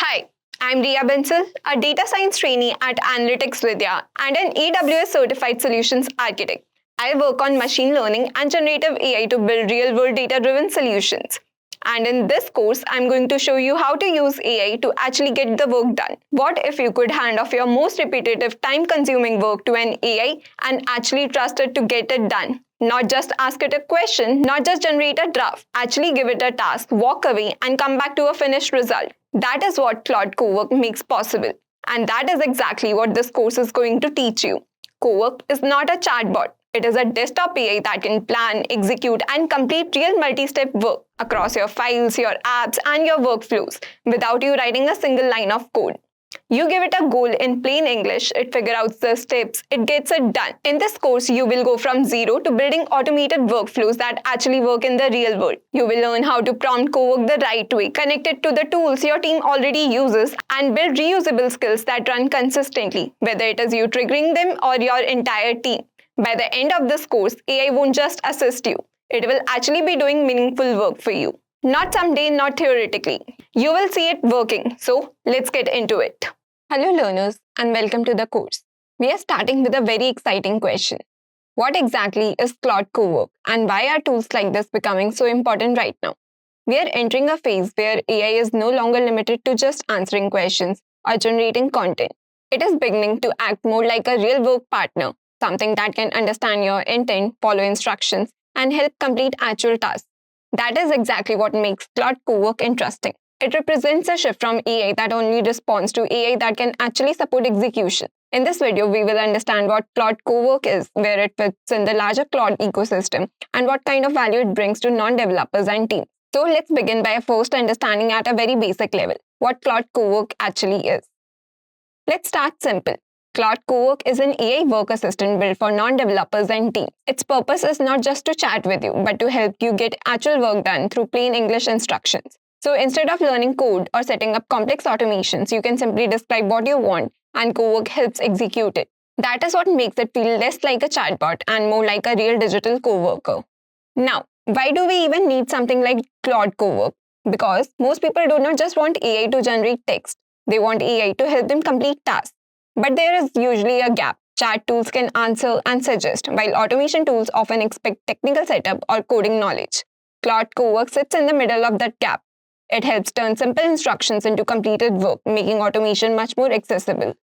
Hi, I'm Riya Bensal, a data science trainee at Analytics Vidhya and an AWS certified solutions architect. I work on machine learning and generative AI to build real-world data-driven solutions. And in this course, I'm going to show you how to use AI to actually get the work done. What if you could hand off your most repetitive, time-consuming work to an AI and actually trust it to get it done? Not just ask it a question, not just generate a draft. Actually give it a task, walk away, and come back to a finished result. That is what Claude Cowork makes possible. And that is exactly what this course is going to teach you. Cowork is not a chatbot. It is a desktop AI that can plan, execute, and complete real multi-step work across your files, your apps, and your workflows without you writing a single line of code. You give it a goal in plain English, it figures out the steps, it gets it done. In this course, you will go from zero to building automated workflows that actually work in the real world. You will learn how to prompt Cowork the right way, connect it to the tools your team already uses, and build reusable skills that run consistently, whether it is you triggering them or your entire team. By the end of this course, AI won't just assist you. It will actually be doing meaningful work for you. Not someday, not theoretically. You will see it working. So let's get into it. Hello learners and welcome to the course. We are starting with a very exciting question. What exactly is Claude Cowork and why are tools like this becoming so important right now? We are entering a phase where AI is no longer limited to just answering questions or generating content. It is beginning to act more like a real work partner, something that can understand your intent, follow instructions, and help complete actual tasks. That is exactly what makes Claude Cowork interesting. It represents a shift from AI that only responds to AI that can actually support execution. In this video, we will understand what Claude Cowork is, where it fits in the larger Claude ecosystem, and what kind of value it brings to non-developers and teams. So let's begin by first understanding at a very basic level what Claude Cowork actually is. Let's start simple. Claude Cowork is an AI work assistant built for non-developers and teams. Its purpose is not just to chat with you, but to help you get actual work done through plain English instructions. So instead of learning code or setting up complex automations, you can simply describe what you want and Cowork helps execute it. That is what makes it feel less like a chatbot and more like a real digital coworker. Now, why do we even need something like Claude Cowork? Because most people do not just want AI to generate text. They want AI to help them complete tasks. But there is usually a gap. Chat tools can answer and suggest, while automation tools often expect technical setup or coding knowledge. Claude Cowork sits in the middle of that gap. It helps turn simple instructions into completed work, making automation much more accessible.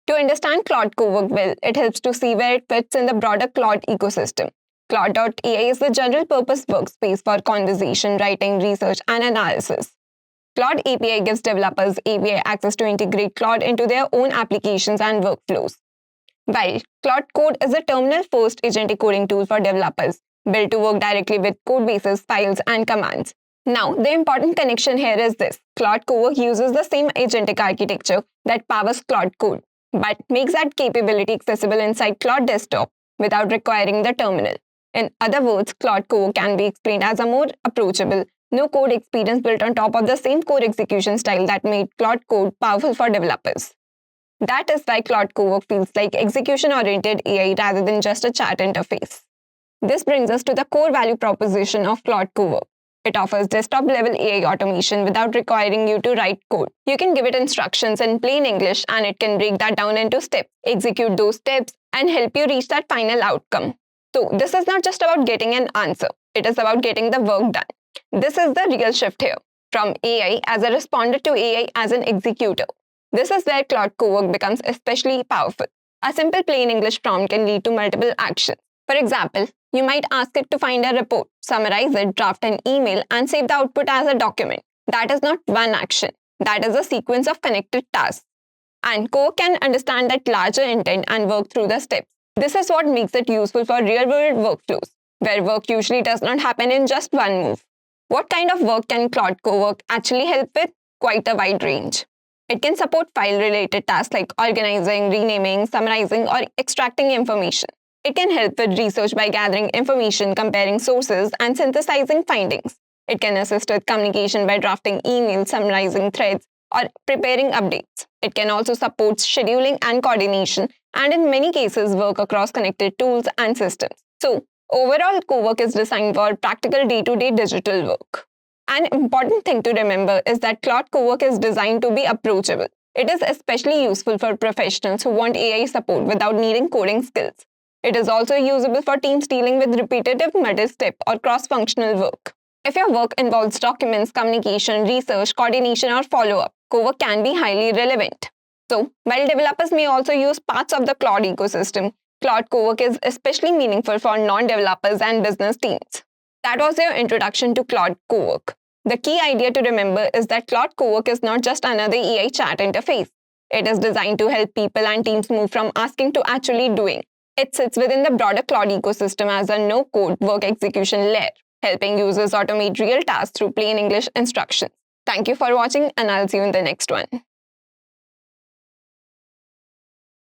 To understand Claude Cowork well, it helps to see where it fits in the broader Claude ecosystem. Claude.ai is the general-purpose workspace for conversation, writing, research, and analysis. Claude API gives developers API access to integrate Claude into their own applications and workflows. While Claude Code is a terminal-first agentic coding tool for developers, built to work directly with code bases, files, and commands. Now, the important connection here is this. Claude Cowork uses the same agentic architecture that powers Claude Code, but makes that capability accessible inside Claude Desktop without requiring the terminal. In other words, Claude Cowork can be explained as a more approachable, no-code experience built on top of the same core execution style that made Claude Code powerful for developers. That is why Claude Cowork feels like execution-oriented AI rather than just a chat interface. This brings us to the core value proposition of Claude Cowork. It offers desktop-level AI automation without requiring you to write code. You can give it instructions in plain English and it can break that down into steps, execute those steps, and help you reach that final outcome. So this is not just about getting an answer. It is about getting the work done. This is the real shift here, from AI as a responder to AI as an executor. This is where Claude Cowork becomes especially powerful. A simple plain English prompt can lead to multiple actions. For example, you might ask it to find a report, summarize it, draft an email, and save the output as a document. That is not one action. That is a sequence of connected tasks. And Cowork can understand that larger intent and work through the steps. This is what makes it useful for real-world workflows, where work usually does not happen in just one move. What kind of work can Claude Cowork actually help with? Quite a wide range. It can support file-related tasks like organizing, renaming, summarizing, or extracting information. It can help with research by gathering information, comparing sources, and synthesizing findings. It can assist with communication by drafting emails, summarizing threads, or preparing updates. It can also support scheduling and coordination, and in many cases work across connected tools and systems. So, overall, Cowork is designed for practical day-to-day digital work. An important thing to remember is that Claude Cowork is designed to be approachable. It is especially useful for professionals who want AI support without needing coding skills. It is also usable for teams dealing with repetitive multi-step or cross-functional work. If your work involves documents, communication, research, coordination, or follow-up, Cowork can be highly relevant. So, while developers may also use parts of the Claude ecosystem, Claude Cowork is especially meaningful for non-developers and business teams. That was your introduction to Claude Cowork. The key idea to remember is that Claude Cowork is not just another AI chat interface. It is designed to help people and teams move from asking to actually doing. It sits within the broader Claude ecosystem as a no-code work execution layer, helping users automate real tasks through plain English instructions. Thank you for watching, and I'll see you in the next one.